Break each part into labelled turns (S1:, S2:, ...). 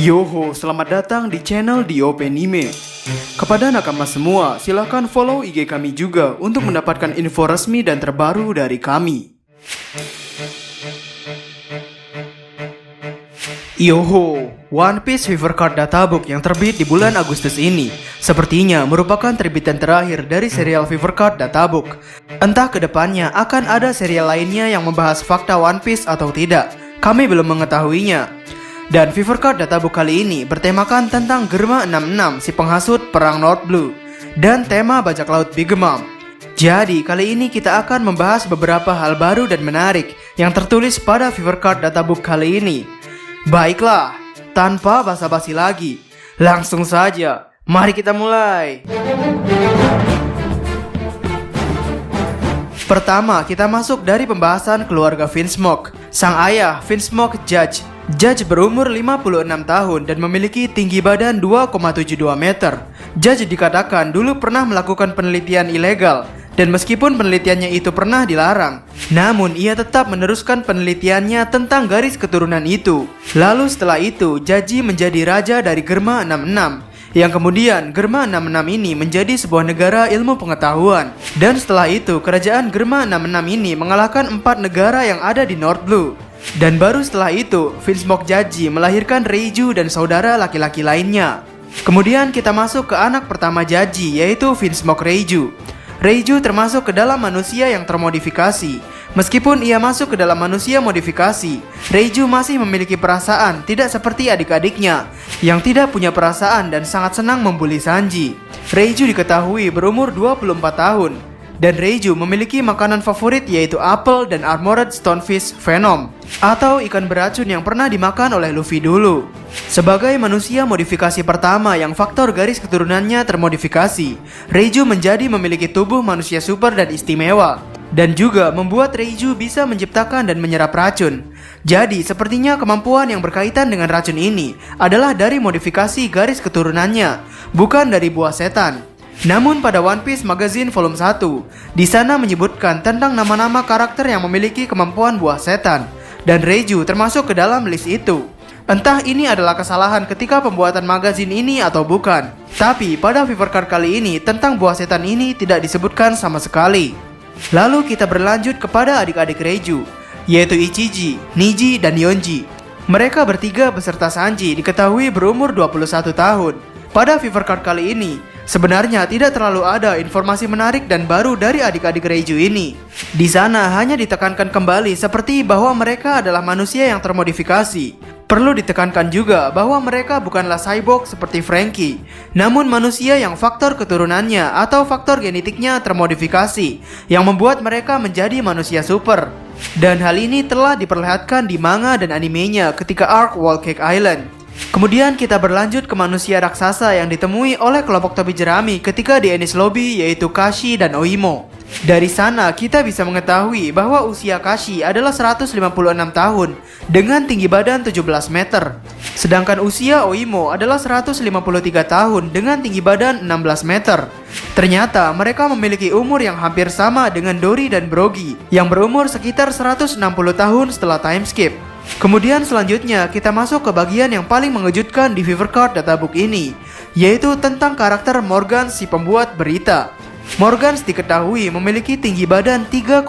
S1: Yoho, selamat datang di channel Diopenime. Kepada nakama semua, silahkan follow IG kami juga untuk mendapatkan info resmi dan terbaru dari kami. Yoho, One Piece Fever Card Databook yang terbit di bulan Agustus ini sepertinya merupakan terbitan terakhir dari serial Fever Card Databook. Entah kedepannya akan ada serial lainnya yang membahas fakta One Piece atau tidak, kami belum mengetahuinya. Dan Fever Card Databook kali ini bertemakan tentang Germa 66 si penghasut perang North Blue dan tema bajak laut Big Mom. Jadi kali ini kita akan membahas beberapa hal baru dan menarik yang tertulis pada Fever Card Databook kali ini. Baiklah, tanpa basa-basi lagi, langsung saja, mari kita mulai. Pertama, kita masuk dari pembahasan keluarga Vinsmoke. Sang ayah, Vinsmoke Judge. Judge berumur 56 tahun dan memiliki tinggi badan 2,72 meter. Judge dikatakan dulu pernah melakukan penelitian ilegal, dan meskipun penelitiannya itu pernah dilarang, namun ia tetap meneruskan penelitiannya tentang garis keturunan itu. Lalu setelah itu, Judge menjadi raja dari Germa 66, yang kemudian Germa 66 ini menjadi sebuah negara ilmu pengetahuan. Dan setelah itu, kerajaan Germa 66 ini mengalahkan 4 negara yang ada di North Blue. Dan baru setelah itu, Vinsmoke Judge melahirkan Reiju dan saudara laki-laki lainnya. Kemudian kita masuk ke anak pertama Judge, yaitu Vinsmoke Reiju. Reiju termasuk ke dalam manusia yang termodifikasi. Meskipun ia masuk ke dalam manusia modifikasi, Reiju masih memiliki perasaan, tidak seperti adik-adiknya yang tidak punya perasaan dan sangat senang membuli Sanji. Reiju diketahui berumur 24 tahun. Dan Reiju memiliki makanan favorit yaitu apel dan armored stonefish venom, atau ikan beracun yang pernah dimakan oleh Luffy dulu. Sebagai manusia modifikasi pertama yang faktor garis keturunannya termodifikasi, Reiju menjadi memiliki tubuh manusia super dan istimewa, dan juga membuat Reiju bisa menciptakan dan menyerap racun. Jadi sepertinya kemampuan yang berkaitan dengan racun ini adalah dari modifikasi garis keturunannya, bukan dari buah setan. Namun pada One Piece Magazine Volume 1, di sana menyebutkan tentang nama-nama karakter yang memiliki kemampuan buah setan, dan Reiju termasuk ke dalam list itu. Entah ini adalah kesalahan ketika pembuatan magazine ini atau bukan, tapi pada Fever Card kali ini tentang buah setan ini tidak disebutkan sama sekali. Lalu kita berlanjut kepada adik-adik Reiju, yaitu Ichiji, Niji, dan Yonji. Mereka bertiga beserta Sanji diketahui berumur 21 tahun. Pada Fever Card kali ini, sebenarnya tidak terlalu ada informasi menarik dan baru dari adik-adik Reiju ini. Di sana hanya ditekankan kembali seperti bahwa mereka adalah manusia yang termodifikasi. Perlu ditekankan juga bahwa mereka bukanlah cyborg seperti Franky, namun manusia yang faktor keturunannya atau faktor genetiknya termodifikasi, yang membuat mereka menjadi manusia super. Dan hal ini telah diperlihatkan di manga dan animenya ketika arc Wall Cake Island. Kemudian kita berlanjut ke manusia raksasa yang ditemui oleh kelompok topi jerami ketika di Enies Lobby, yaitu Kashi dan Oimo. Dari sana kita bisa mengetahui bahwa usia Kashi adalah 156 tahun dengan tinggi badan 17 meter. Sedangkan usia Oimo adalah 153 tahun dengan tinggi badan 16 meter. Ternyata mereka memiliki umur yang hampir sama dengan Dory dan Brogy yang berumur sekitar 160 tahun setelah time skip. Kemudian selanjutnya kita masuk ke bagian yang paling mengejutkan di Fever Card Databook ini, yaitu tentang karakter Morgans si pembuat berita. Morgans diketahui memiliki tinggi badan 3,05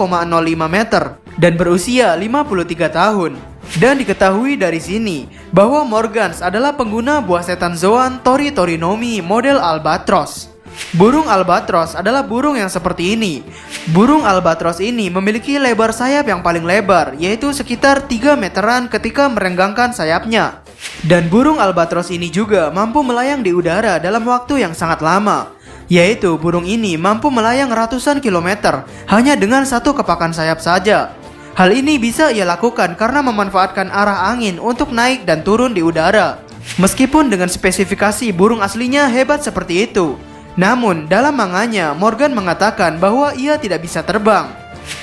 S1: meter dan berusia 53 tahun. Dan diketahui dari sini bahwa Morgans adalah pengguna buah setan Zoan Tori Torinomi model Albatros. Burung albatros adalah burung yang seperti ini. Burung albatros ini memiliki lebar sayap yang paling lebar, yaitu sekitar 3 meteran ketika merenggangkan sayapnya. Dan burung albatros ini juga mampu melayang di udara dalam waktu yang sangat lama, yaitu burung ini mampu melayang ratusan kilometer hanya dengan satu kepakan sayap saja. Hal ini bisa ia lakukan karena memanfaatkan arah angin untuk naik dan turun di udara. Meskipun dengan spesifikasi burung aslinya hebat seperti itu, namun dalam manganya Morgan mengatakan bahwa ia tidak bisa terbang.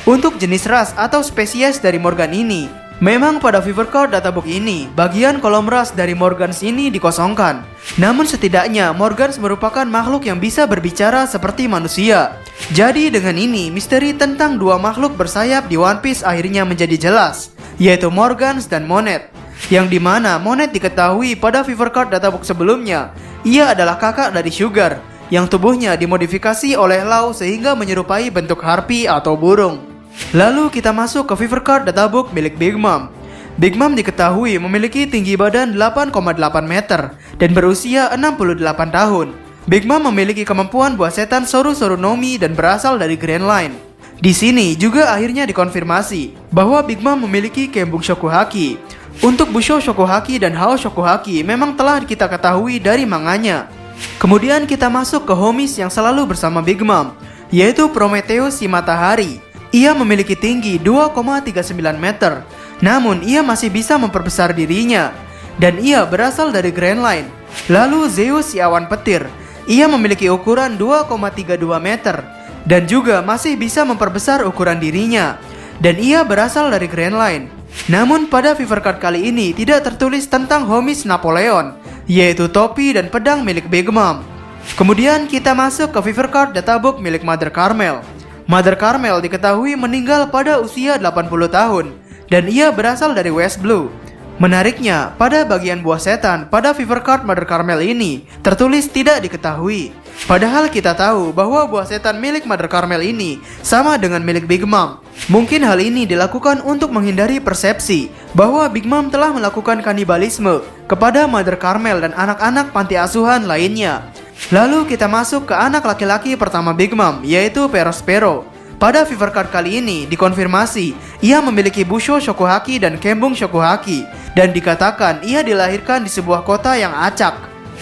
S1: Untuk jenis ras atau spesies dari Morgan ini, memang pada Fever Card Databook ini bagian kolom ras dari Morgans ini dikosongkan. Namun setidaknya Morgans merupakan makhluk yang bisa berbicara seperti manusia. Jadi dengan ini misteri tentang dua makhluk bersayap di One Piece akhirnya menjadi jelas, yaitu Morgans dan Monet. yang dimana Monet diketahui pada Fever Card Databook sebelumnya, ia adalah kakak dari Sugar, yang tubuhnya dimodifikasi oleh Law sehingga menyerupai bentuk harpi atau burung. Lalu kita masuk ke Fever Card Databook milik Big Mom. Big Mom diketahui memiliki tinggi badan 8,8 meter dan berusia 68 tahun. Big Mom memiliki kemampuan buah setan Soru-Soru Nomi dan berasal dari Grand Line. Di sini juga akhirnya dikonfirmasi bahwa Big Mom memiliki Kembung Shokuhaki. Untuk Busho Shokuhaki dan Hao Shokuhaki memang telah kita ketahui dari manganya. Kemudian kita masuk ke homies yang selalu bersama Big Mom, yaitu Prometheus si Matahari. Ia memiliki tinggi 2,39 meter, namun ia masih bisa memperbesar dirinya, dan ia berasal dari Grand Line. Lalu Zeus si Awan Petir, ia memiliki ukuran 2,32 meter, dan juga masih bisa memperbesar ukuran dirinya, dan ia berasal dari Grand Line. Namun pada Fever Card kali ini tidak tertulis tentang homies Napoleon, yaitu topi dan pedang milik Big Mom. Kemudian kita masuk ke Fever Card Databook milik Mother Carmel. Mother Carmel diketahui meninggal pada usia 80 tahun, dan ia berasal dari West Blue. Menariknya, pada bagian buah setan pada Fever Card Mother Carmel ini tertulis tidak diketahui. Padahal kita tahu bahwa buah setan milik Mother Carmel ini sama dengan milik Big Mom. Mungkin hal ini dilakukan untuk menghindari persepsi bahwa Big Mom telah melakukan kanibalisme kepada Mother Carmel dan anak-anak panti asuhan lainnya. Lalu kita masuk ke anak laki-laki pertama Big Mom, yaitu Perospero. Pada Fever Card kali ini dikonfirmasi ia memiliki Busho Shokuhaki dan Kembung Shokuhaki, dan dikatakan ia dilahirkan di sebuah kota yang acak.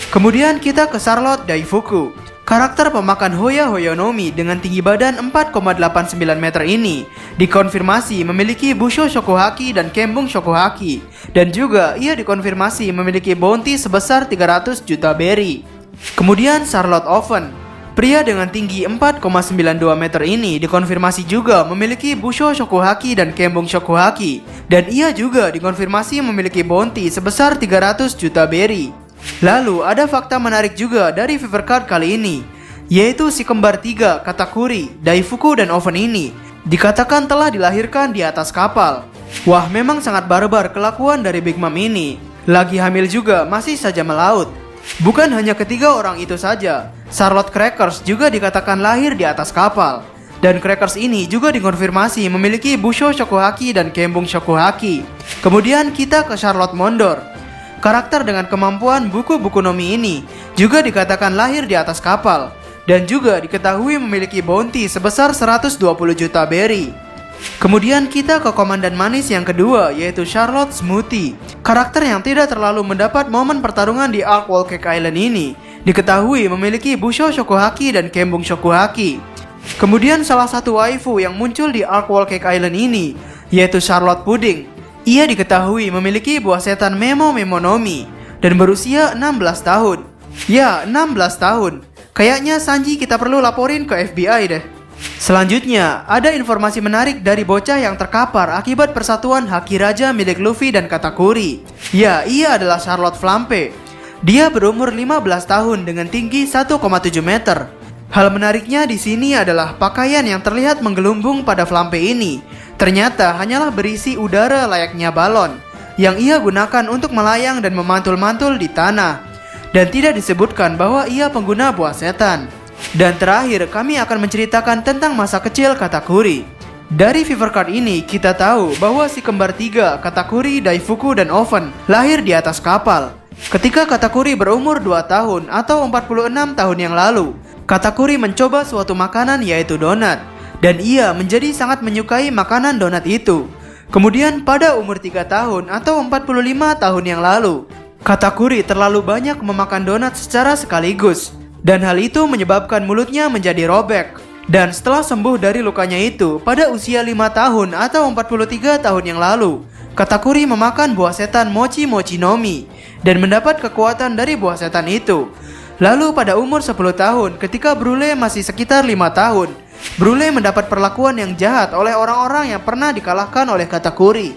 S1: Kemudian kita ke Charlotte Daifuku. Karakter pemakan Hoya Hoyonomi dengan tinggi badan 4,89 meter ini dikonfirmasi memiliki Busho Shokuhaki dan Kembung Shokuhaki, dan juga ia dikonfirmasi memiliki bounty sebesar 300 juta berry. Kemudian Charlotte Oven, pria dengan tinggi 4,92 meter ini dikonfirmasi juga memiliki Busho Shokuhaki dan Kembung Shokuhaki, dan ia juga dikonfirmasi memiliki bounty sebesar 300 juta berry. Lalu ada fakta menarik juga dari Fever Card kali ini, yaitu si kembar tiga Katakuri, Daifuku dan Oven ini dikatakan telah dilahirkan di atas kapal. Wah, memang sangat barbar kelakuan dari Big Mom ini. Lagi hamil juga masih saja melaut. Bukan hanya ketiga orang itu saja, Charlotte Crackers juga dikatakan lahir di atas kapal. Dan Crackers ini juga dikonfirmasi memiliki Busho Shokuhaki dan Kembung Shokuhaki. Kemudian kita ke Charlotte Mondor. Karakter dengan kemampuan buku-buku Nomi ini juga dikatakan lahir di atas kapal, dan juga diketahui memiliki bounty sebesar 120 juta berry. Kemudian kita ke komandan manis yang kedua, yaitu Charlotte Smoothie. Karakter yang tidak terlalu mendapat momen pertarungan di Arc Wall Cake Island ini diketahui memiliki Busho Shokuhaki dan Kembung Shokuhaki. Kemudian salah satu waifu yang muncul di Arc Wall Cake Island ini, yaitu Charlotte Pudding. Ia diketahui memiliki buah setan Memo Nomi dan berusia 16 tahun. Ya, 16 tahun. Kayaknya Sanji kita perlu laporin ke FBI deh. Selanjutnya, ada informasi menarik dari bocah yang terkapar akibat persatuan Haki Raja milik Luffy dan Katakuri. Ya, ia adalah Charlotte Flampe. Dia berumur 15 tahun dengan tinggi 1,7 meter. Hal menariknya di sini adalah pakaian yang terlihat menggelumbung pada Flampe ini ternyata hanyalah berisi udara layaknya balon yang ia gunakan untuk melayang dan memantul-mantul di tanah, dan tidak disebutkan bahwa ia pengguna buah setan. Dan terakhir kami akan menceritakan tentang masa kecil Katakuri. Dari Fever Card ini kita tahu bahwa si kembar tiga Katakuri, Daifuku dan Oven lahir di atas kapal. Ketika Katakuri berumur 2 tahun atau 46 tahun yang lalu, Katakuri mencoba suatu makanan yaitu donat, dan ia menjadi sangat menyukai makanan donat itu. Kemudian pada umur 3 tahun atau 45 tahun yang lalu, Katakuri terlalu banyak memakan donat secara sekaligus, dan hal itu menyebabkan mulutnya menjadi robek. Dan setelah sembuh dari lukanya itu pada usia 5 tahun atau 43 tahun yang lalu, Katakuri memakan buah setan Mochi Mochi Nomi dan mendapat kekuatan dari buah setan itu. Lalu pada umur 10 tahun ketika Brule masih sekitar 5 tahun, Brule mendapat perlakuan yang jahat oleh orang-orang yang pernah dikalahkan oleh Katakuri.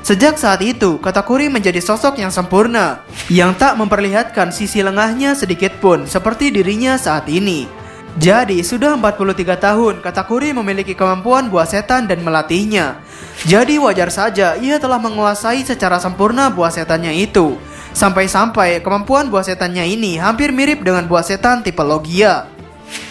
S1: Sejak saat itu, Katakuri menjadi sosok yang sempurna, yang tak memperlihatkan sisi lengahnya sedikit pun seperti dirinya saat ini. Jadi, sudah 43 tahun Katakuri memiliki kemampuan buah setan dan melatihnya. Jadi wajar saja ia telah menguasai secara sempurna buah setannya itu. Sampai-sampai kemampuan buah setannya ini hampir mirip dengan buah setan tipe Logia.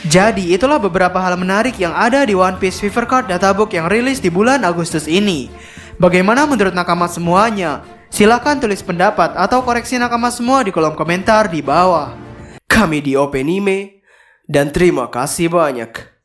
S1: Jadi itulah beberapa hal menarik yang ada di One Piece Fever Card Databook yang rilis di bulan Agustus ini. Bagaimana menurut nakama semuanya? Silahkan tulis pendapat atau koreksi nakama semua di kolom komentar di bawah.
S2: Kami di Openime, dan terima kasih banyak.